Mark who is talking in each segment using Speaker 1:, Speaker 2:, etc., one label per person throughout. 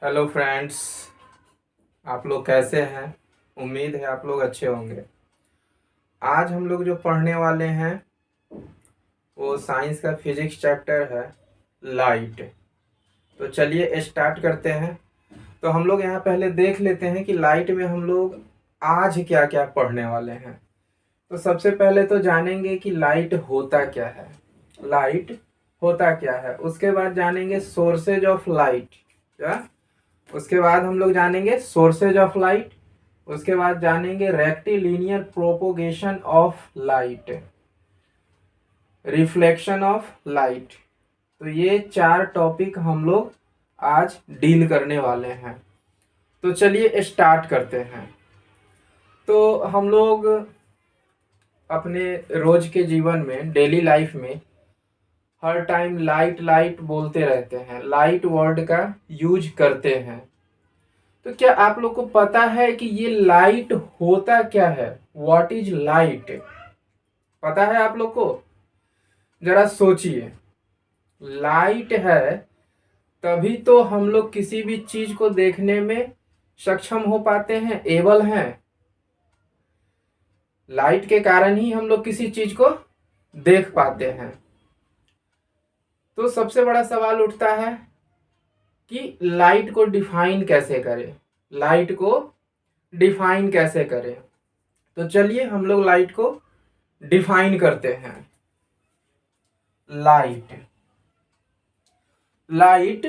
Speaker 1: Hello friends. आप लोग कैसे हैं? उम्मीद है आप लोग अच्छे होंगे। आज हम लोग जो पढ़ने वाले हैं वो साइंस का फिजिक्स चैप्टर है, लाइट। तो चलिए स्टार्ट करते हैं। तो हम लोग यहाँ पहले देख लेते हैं कि लाइट में हम लोग आज क्या क्या पढ़ने वाले हैं। तो सबसे पहले तो जानेंगे कि लाइट होता क्या है। लाइट होता क्या है, उसके बाद जानेंगे सोर्सेज ऑफ लाइट। क्या? उसके बाद हम लोग जानेंगे सोर्सेज ऑफ लाइट। उसके बाद जानेंगे rectilinear propagation of light, reflection of light. तो ये चार टॉपिक हम लोग आज डील करने वाले हैं। तो चलिए स्टार्ट करते हैं। तो हम लोग अपने रोज के जीवन में, डेली लाइफ में हर टाइम लाइट लाइट बोलते रहते हैं, लाइट वर्ड का यूज करते हैं। तो क्या आप लोग को पता है कि ये लाइट होता क्या है? What is light? पता है आप लोग को? जरा सोचिए। लाइट है तभी तो हम लोग किसी भी चीज को देखने में सक्षम हो पाते हैं, एबल हैं। लाइट के कारण ही हम लोग किसी चीज को देख पाते हैं। तो सबसे बड़ा सवाल उठता है कि लाइट को डिफाइन कैसे करें। लाइट को डिफाइन कैसे करें? तो चलिए हम लोग लाइट को डिफाइन करते हैं। लाइट लाइट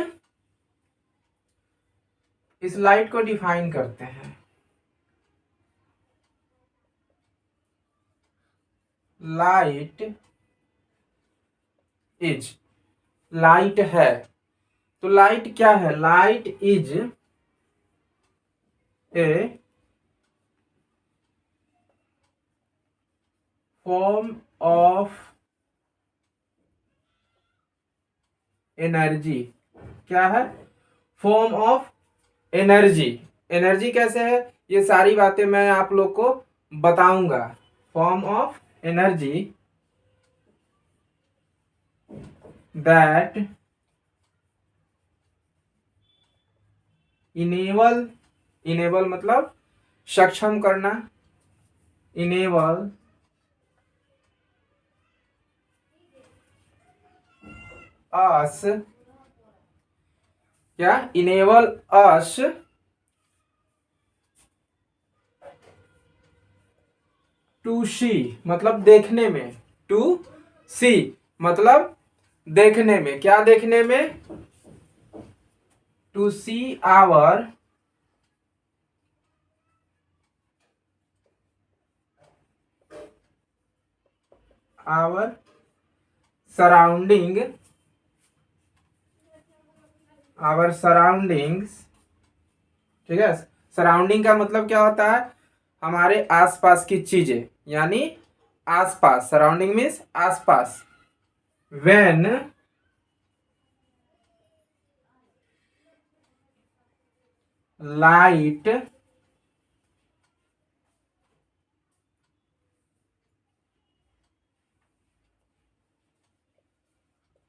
Speaker 1: इस लाइट को डिफाइन करते हैं। लाइट इज, लाइट है तो लाइट क्या है? Light is a form of energy. क्या है? Form of energy. एनर्जी कैसे है, ये सारी बातें मैं आप लोग को बताऊंगा। Form of energy that enable, enable मतलब सक्षम करना, इनेबल अस, क्या? इनेबल अस टू सी, मतलब देखने में। टू सी मतलब देखने में। क्या देखने में? To see our surrounding, our surroundings. ठीक है। सराउंडिंग का मतलब क्या होता है? हमारे आसपास की चीजें, यानी आसपास। सराउंडिंग मीन्स आसपास। When light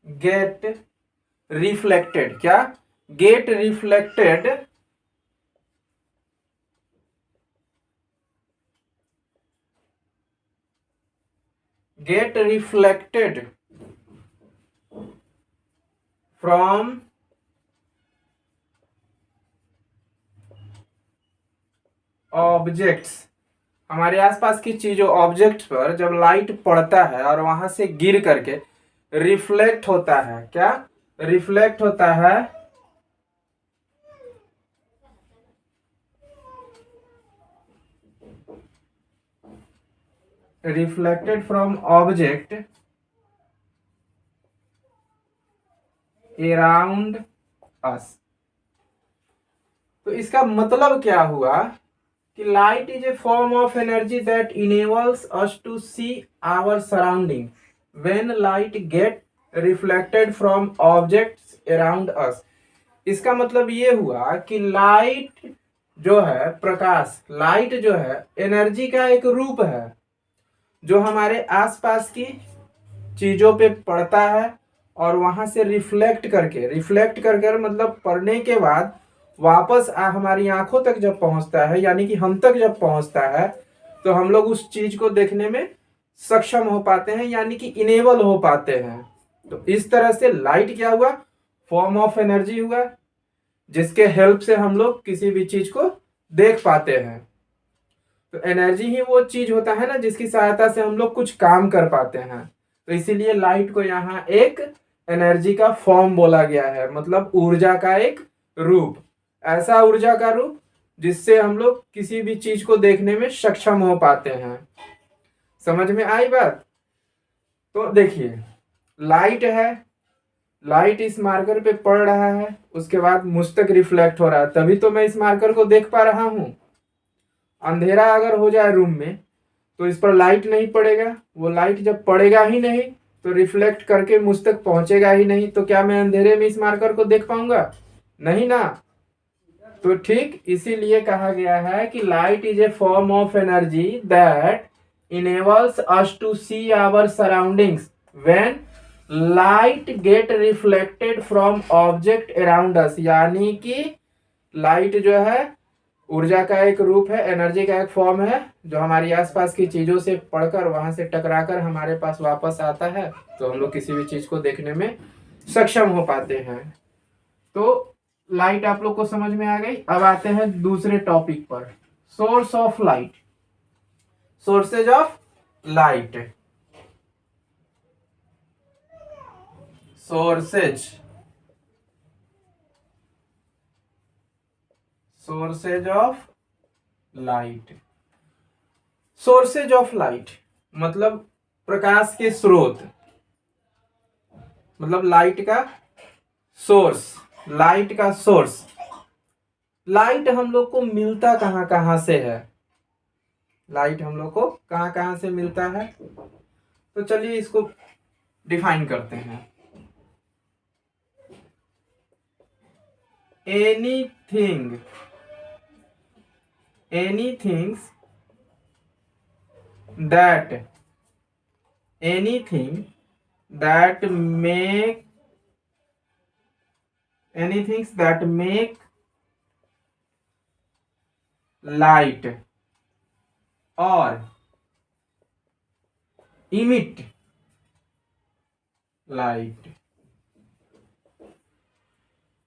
Speaker 1: get reflected. क्या? Get reflected get reflected from objects. हमारे आसपास की चीजों, ऑब्जेक्ट पर जब लाइट पड़ता है और वहां से गिर करके रिफ्लेक्ट होता है। क्या? रिफ्लेक्ट होता है reflected from object around us. तो इसका मतलब क्या हुआ कि light is a form of energy that enables us to see our surrounding when light get reflected from objects around us. इसका मतलब ये हुआ कि लाइट जो है, प्रकाश, लाइट जो है एनर्जी का एक रूप है जो हमारे आसपास की चीजों पे पड़ता है और वहां से रिफ्लेक्ट करके, रिफ्लेक्ट कर मतलब पड़ने के बाद वापस हमारी आंखों तक जब पहुंचता है, यानी कि हम तक जब पहुंचता है, तो हम लोग उस चीज को देखने में सक्षम हो पाते हैं, यानी कि इनेबल हो पाते हैं। तो इस तरह से लाइट क्या हुआ, फॉर्म ऑफ एनर्जी हुआ, जिसके हेल्प से हम लोग किसी भी चीज को देख पाते हैं। तो एनर्जी ही वो चीज होता है ना जिसकी सहायता से हम लोग कुछ काम कर पाते हैं। तो इसीलिए लाइट को यहाँ एक एनर्जी का फॉर्म बोला गया है, मतलब ऊर्जा का एक रूप, ऐसा ऊर्जा का रूप जिससे हम लोग किसी भी चीज को देखने में सक्षम हो पाते हैं। समझ में आई बात? तो देखिए, लाइट है, लाइट इस मार्कर पे पड़ रहा है, उसके बाद मुझ तक रिफ्लेक्ट हो रहा है, तभी तो मैं इस मार्कर को देख पा रहा हूं। अंधेरा अगर हो जाए रूम में तो इस पर लाइट नहीं पड़ेगा, वो लाइट जब पड़ेगा ही नहीं तो रिफ्लेक्ट करके मुझ तक पहुंचेगा ही नहीं, तो क्या मैं अंधेरे में इस मार्कर को देख पाऊंगा? नहीं ना। तो ठीक इसीलिए कहा गया है कि light is a form of energy that enables us to see our surroundings when light get reflected from object around us. यानी कि लाइट जो है ऊर्जा का एक रूप है, एनर्जी का एक फॉर्म है, जो हमारी आसपास की चीजों से पढ़कर वहां से टकराकर हमारे पास वापस आता है, तो हम लोग किसी भी चीज को देखने में सक्षम हो पाते हैं। तो लाइट आप लोग को समझ में आ गई। अब आते हैं दूसरे टॉपिक पर, source of light, sources of light, sources sources of light. Sources of light मतलब प्रकाश के स्रोत, मतलब लाइट का सोर्स, लाइट का सोर्स। लाइट हम लोग को मिलता कहां कहां से है, लाइट हम लोग को कहां कहां से मिलता है? तो चलिए इसको डिफाइन करते हैं। Anything, anythings that, anything that make, anything that make light or emit light,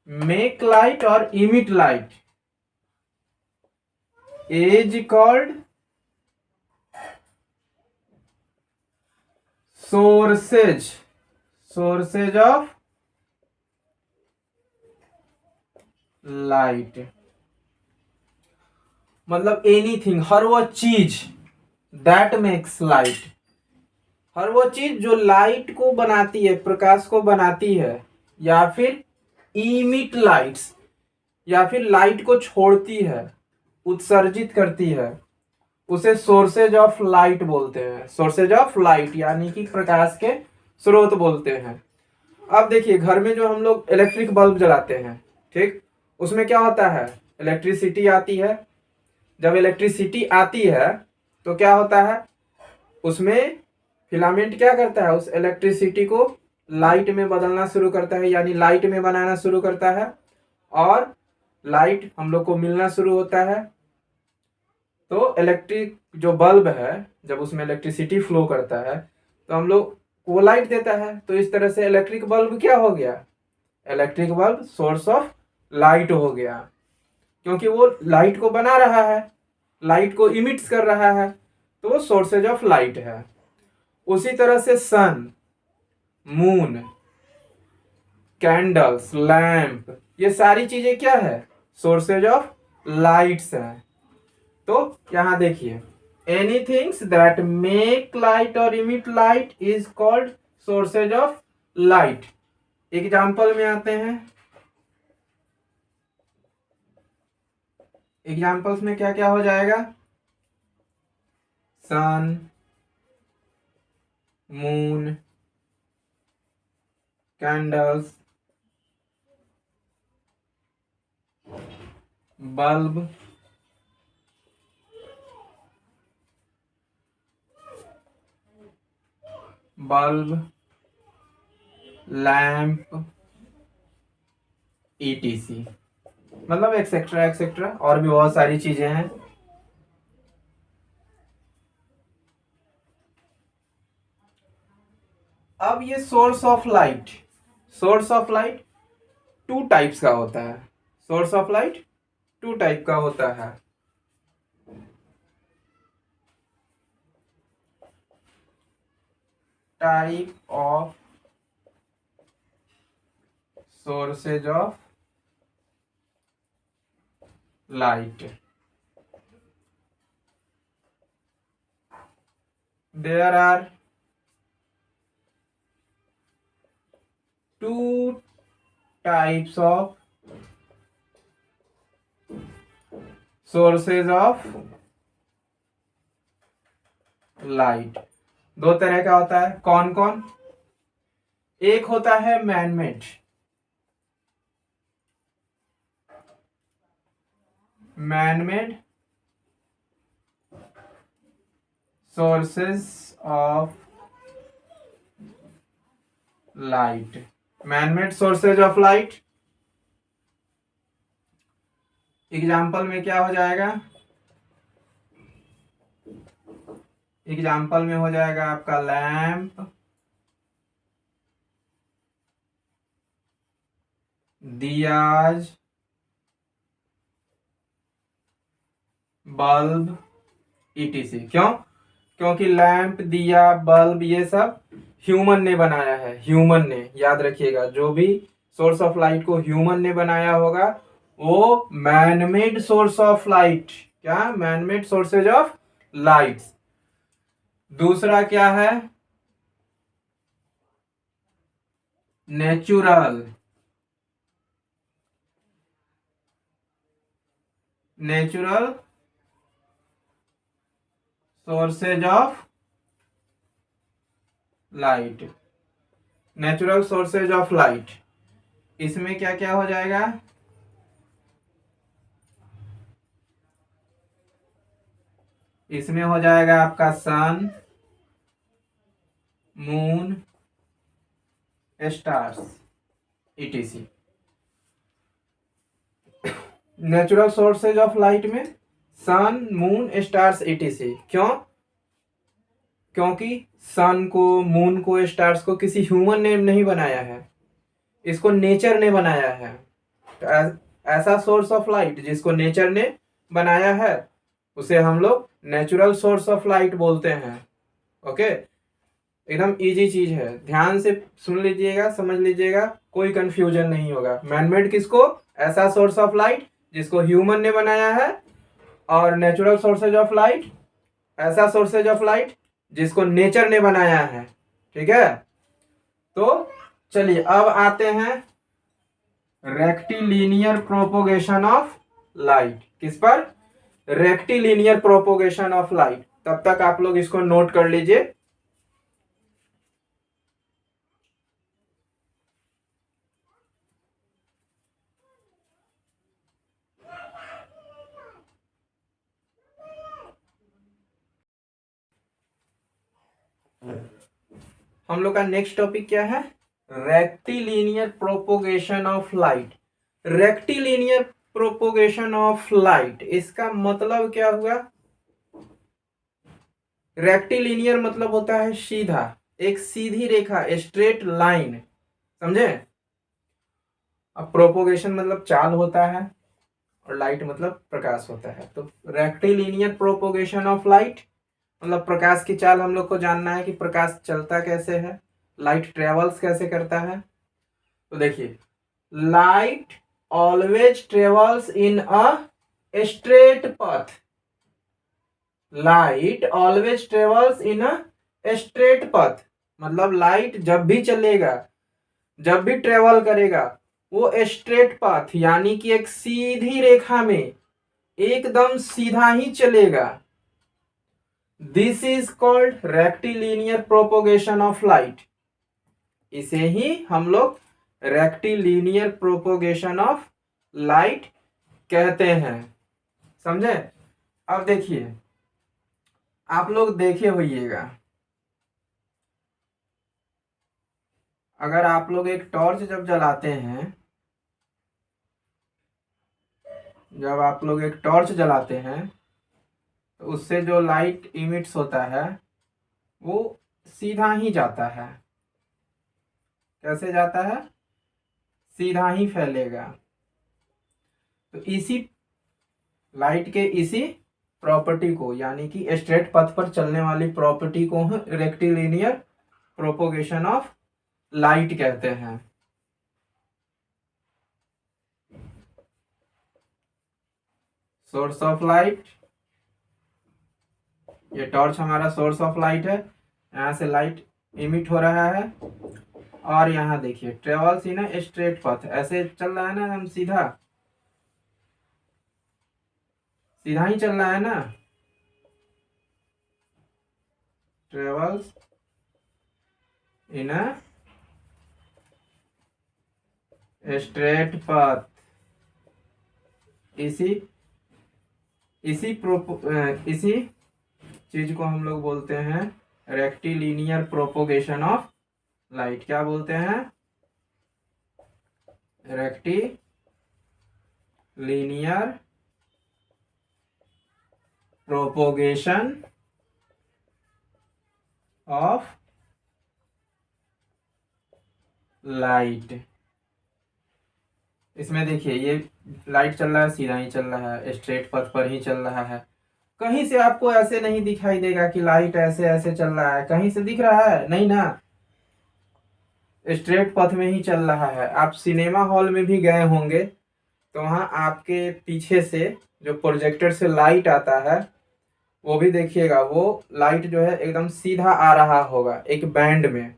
Speaker 1: make light or emit light is called sources, sources of light. मतलब एनीथिंग, हर वो चीज, दैट मेक्स लाइट, हर वो चीज जो लाइट को बनाती है, प्रकाश को बनाती है, या फिर इमिट लाइट्स, या फिर लाइट को छोड़ती है, उत्सर्जित करती है, उसे सोर्सेज ऑफ लाइट बोलते हैं। सोर्सेज ऑफ लाइट यानी कि प्रकाश के स्रोत बोलते हैं। अब देखिए, घर में जो हम लोग इलेक्ट्रिक बल्ब जलाते हैं, ठीक, उसमें क्या होता है, इलेक्ट्रिसिटी आती है। जब इलेक्ट्रिसिटी आती है तो क्या होता है, उसमें फिलामेंट क्या करता है, उस इलेक्ट्रिसिटी को लाइट में बदलना शुरू करता है, यानी लाइट में बनाना शुरू करता है, और लाइट हम लोग को मिलना शुरू होता है। तो इलेक्ट्रिक जो बल्ब है, जब उसमें इलेक्ट्रिसिटी फ्लो करता है तो हम लोग वो लाइट देता है। तो इस तरह से इलेक्ट्रिक बल्ब क्या हो गया, electric bulb source of light हो गया, क्योंकि वो लाइट को बना रहा है, लाइट को इमिट्स कर रहा है, तो वो सोर्सेज ऑफ लाइट है। उसी तरह से सन, मून, कैंडल्स, लैंप, ये सारी चीजें क्या है, सोर्सेज ऑफ लाइट्स है। तो यहां देखिए, एनीथिंग्स दैट मेक लाइट और emit light is called sources of light. Example में आते हैं, एग्जाम्पल्स में क्या क्या हो जाएगा, sun, moon, candles, bulb, bulb, lamp, ETC. मतलब एक्सेट्रा एक्सेट्रा और भी बहुत सारी चीजें हैं। अब ये source of light two types का होता है। Source of light two type का होता है। Type of sources of light, there are two types of sources of light. दो तरह का होता है। कौन कौन? एक होता है manmade, manmade sources of light. Manmade sources of light example में क्या हो जाएगा? एग्जाम्पल में हो जाएगा आपका लैंप, दियाज, बल्ब, ईटीसी। क्यों? क्योंकि लैंप, दिया, बल्ब ये सब ह्यूमन ने बनाया है। ह्यूमन ने, याद रखिएगा, जो भी सोर्स ऑफ लाइट को ह्यूमन ने बनाया होगा वो मैनमेड सोर्स ऑफ लाइट। क्या? Manmade sources of light. दूसरा क्या है? Natural, natural sources of light. Natural sources of light, इसमें क्या क्या हो जाएगा? इसमें हो जाएगा आपका sun, moon, stars, ETC. Natural sources of light में सन, मून, स्टार्स, ईटीसी। क्यों? क्योंकि सन को, मून को, स्टार्स को किसी ह्यूमन ने नहीं बनाया है, इसको नेचर ने बनाया है। तो ऐसा सोर्स ऑफ लाइट जिसको नेचर ने बनाया है उसे हम लोग नेचुरल सोर्स ऑफ लाइट बोलते हैं। ओके, एकदम इजी चीज है, ध्यान से सुन लीजिएगा, समझ लीजिएगा, कोई कंफ्यूजन नहीं होगा। मैनमेड किसको? ऐसा सोर्स ऑफ लाइट जिसको ह्यूमन ने बनाया है, और नेचुरल सोर्सेज ऑफ लाइट ऐसा सोर्सेज ऑफ लाइट जिसको नेचर ने बनाया है। ठीक है, तो चलिए अब आते हैं रेक्टिलिनियर प्रोपोगेशन ऑफ लाइट। किस पर? Rectilinear propagation of light. तब तक आप लोग इसको नोट कर लीजिए। हम लोग का नेक्स्ट टॉपिक क्या है? Rectilinear propagation of light. Rectilinear propagation of light, इसका मतलब क्या हुआ? रेक्टिलिनियर मतलब होता है सीधा, एक सीधी रेखा, स्ट्रेट लाइन। समझे? अब प्रोपोगेशन मतलब चाल होता है और लाइट मतलब प्रकाश होता है। तो रेक्टिलिनियर प्रोपोगेशन ऑफ लाइट मतलब प्रकाश की चाल हम लोग को जानना है कि प्रकाश चलता कैसे है, लाइट ट्रेवल्स कैसे करता है। तो देखिए, light always travels in a straight path. Light always travels in a straight path मतलब लाइट जब भी चलेगा, जब भी ट्रेवल करेगा, वो स्ट्रेट पाथ यानी कि एक सीधी रेखा में एकदम सीधा ही चलेगा। This is called rectilinear propagation of light. इसे ही हम लोग रेक्टिलिनियर प्रोपोगेशन ऑफ लाइट कहते हैं। समझे? अब देखिए, आप लोग देखे होइएगा, अगर आप लोग एक टॉर्च जब जलाते हैं जब आप लोग एक टॉर्च जलाते हैं तो उससे जो लाइट इमिट्स होता है वो सीधा ही जाता है। कैसे जाता है? सीधा ही फैलेगा। तो इसी लाइट के इसी प्रॉपर्टी को, यानी कि स्ट्रेट पथ पर चलने वाली प्रॉपर्टी को रेक्टिलिनियर प्रोपोगेशन ऑफ लाइट कहते हैं। सोर्स ऑफ लाइट, ये टॉर्च हमारा सोर्स ऑफ लाइट है, यहाँ से लाइट इमिट हो रहा है। और यहाँ देखिए ट्रेवल्स इन ए स्ट्रेट पथ, ऐसे चल रहा है ना, हम सीधा सीधा ही चल रहा है ना। ट्रेवल्स इन ए स्ट्रेट पथ, इसी इसी चीज को हम लोग बोलते हैं रेक्टिलिनियर प्रोपोगेशन ऑफ लाइट। क्या बोलते हैं? Rectilinear propagation of light. इसमें देखिए ये लाइट चल रहा है, सीधा ही चल रहा है, स्ट्रेट पथ पर ही चल रहा है। कहीं से आपको ऐसे नहीं दिखाई देगा कि लाइट ऐसे ऐसे चल रहा है, कहीं से दिख रहा है नहीं ना, स्ट्रेट पथ में ही चल रहा है। आप सिनेमा हॉल में भी गए होंगे तो वहाँ आपके पीछे से जो प्रोजेक्टर से लाइट आता है वो भी देखिएगा, वो लाइट जो है एकदम सीधा आ रहा होगा एक बैंड में।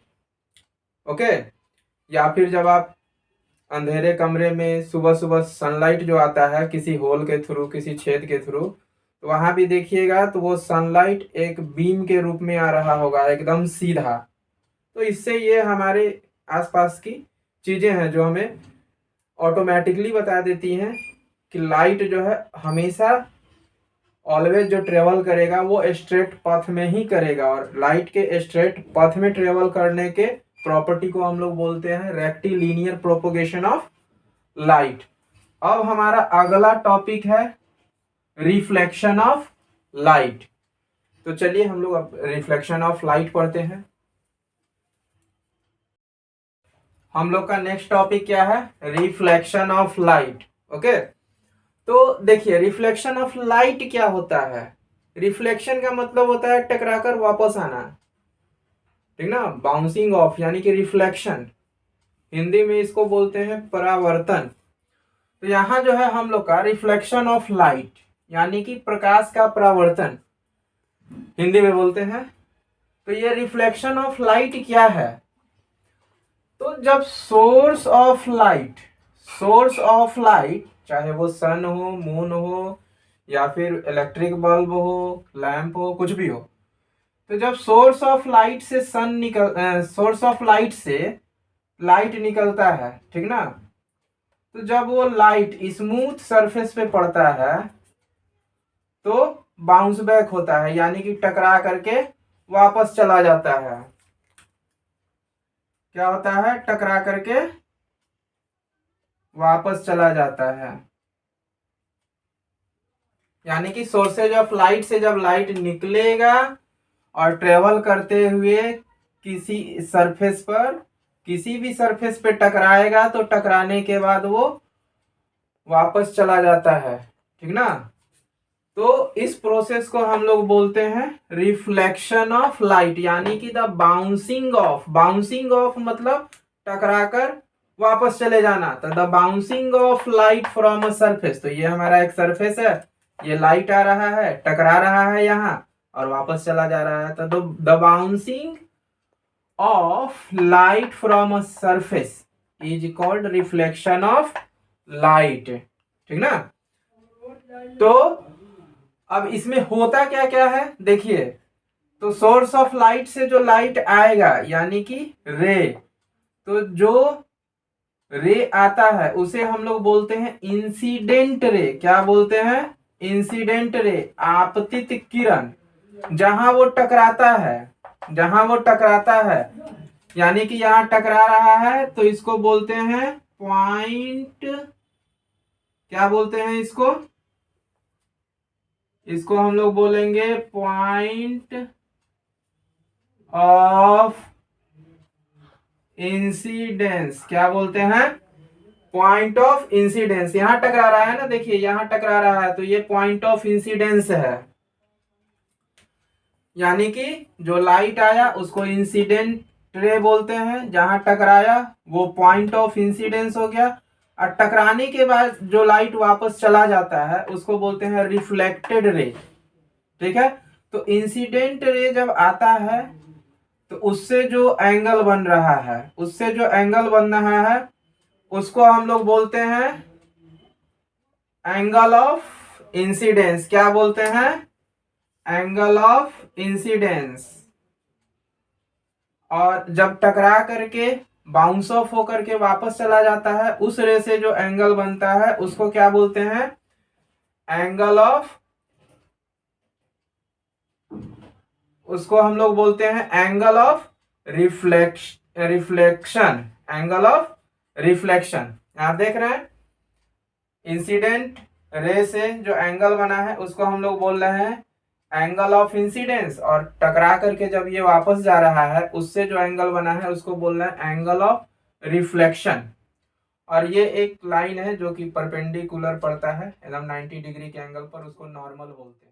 Speaker 1: ओके। या फिर जब आप अंधेरे कमरे में सुबह सुबह सनलाइट जो आता है किसी होल के थ्रू, किसी छेद के थ्रू, तो वहां भी देखिएगा तो वो सनलाइट एक बीम के रूप में आ रहा होगा एकदम सीधा। तो इससे ये हमारे आसपास की चीजें हैं जो हमें ऑटोमेटिकली बता देती हैं कि लाइट जो है हमेशा ऑलवेज जो ट्रेवल करेगा वो स्ट्रेट पथ में ही करेगा, और लाइट के स्ट्रेट पथ में ट्रेवल करने के प्रॉपर्टी को हम लोग बोलते हैं रेक्टिलिनियर प्रोपोगेशन ऑफ लाइट। अब हमारा अगला टॉपिक है रिफ्लेक्शन ऑफ लाइट। तो चलिए हम लोग अब रिफ्लेक्शन ऑफ लाइट पढ़ते हैं। हम लोग का नेक्स्ट टॉपिक क्या है? Reflection of light. ओके। तो देखिए रिफ्लेक्शन ऑफ लाइट क्या होता है? रिफ्लेक्शन का मतलब होता है टकराकर वापस आना, ठीक ना, बाउंसिंग ऑफ, यानी कि रिफ्लेक्शन। हिंदी में इसको बोलते हैं परावर्तन। तो यहाँ जो है हम लोग का रिफ्लेक्शन ऑफ लाइट यानी कि प्रकाश का परावर्तन हिंदी में बोलते हैं। तो ये रिफ्लेक्शन ऑफ लाइट क्या है? तो जब सोर्स ऑफ लाइट चाहे वो सन हो, मून हो, या फिर इलेक्ट्रिक बल्ब हो, लैंप हो, कुछ भी हो, तो जब सोर्स ऑफ लाइट से लाइट निकलता है, ठीक ना, तो जब वो लाइट स्मूथ सरफेस पे पड़ता है तो बाउंस बैक होता है, यानी कि टकरा करके वापस चला जाता है। क्या होता है? टकरा करके वापस चला जाता है। यानी कि सोर्सेज ऑफ लाइट से जब लाइट निकलेगा और ट्रेवल करते हुए किसी सरफेस पर, किसी भी सरफेस पे टकराएगा तो टकराने के बाद वो वापस चला जाता है, ठीक ना। तो इस प्रोसेस को हम लोग बोलते हैं रिफ्लेक्शन ऑफ लाइट, यानी कि द बाउंसिंग ऑफ मतलब टकराकर वापस चले जाना। तो the bouncing off light from a surface, तो ये हमारा एक सरफेस है, ये लाइट आ रहा है, टकरा रहा है यहाँ और वापस चला जा रहा है। तो the bouncing off light from a surface is called reflection of light, ठीक ना। तो अब इसमें होता क्या क्या है देखिए। तो सोर्स ऑफ लाइट से जो लाइट आएगा यानी कि रे, तो जो रे आता है उसे हम लोग बोलते हैं इंसिडेंट रे। क्या बोलते हैं? इंसिडेंट रे, आपतित किरण। जहां वो टकराता है यानी कि यहां टकरा रहा है तो इसको बोलते हैं पॉइंट, क्या बोलते हैं इसको? इसको हम लोग बोलेंगे पॉइंट ऑफ इंसिडेंस। क्या बोलते हैं? Point of incidence. यहां टकरा रहा है ना, देखिए यहां टकरा रहा है, तो ये पॉइंट ऑफ इंसिडेंस है। यानी कि जो लाइट आया उसको इंसिडेंट रे बोलते हैं, जहां टकराया वो पॉइंट ऑफ इंसिडेंस हो गया, और टकराने के बाद जो लाइट वापस चला जाता है उसको बोलते हैं रिफ्लेक्टेड रे। ठीक है, तो इंसिडेंट रे जब आता है तो उससे जो एंगल बन रहा है, उससे जो एंगल बन रहा है उसको हम लोग बोलते हैं एंगल ऑफ इंसिडेंस। क्या बोलते हैं? Angle of incidence. और जब टकरा करके बाउंस ऑफ होकर के वापस चला जाता है, उस रे से जो एंगल बनता है उसको क्या बोलते हैं? एंगल ऑफ, उसको हम लोग बोलते हैं angle of reflection. Angle of reflection. आप देख रहे हैं इंसिडेंट रे से जो एंगल बना है उसको हम लोग बोल रहे हैं एंगल ऑफ इंसिडेंस, और टकरा करके जब ये वापस जा रहा है उससे जो एंगल बना है उसको बोल रहे हैं एंगल ऑफ रिफ्लेक्शन। और ये एक लाइन है जो कि परपेंडिकुलर पड़ता है एकदम 90 डिग्री के एंगल पर, उसको नॉर्मल बोलते हैं।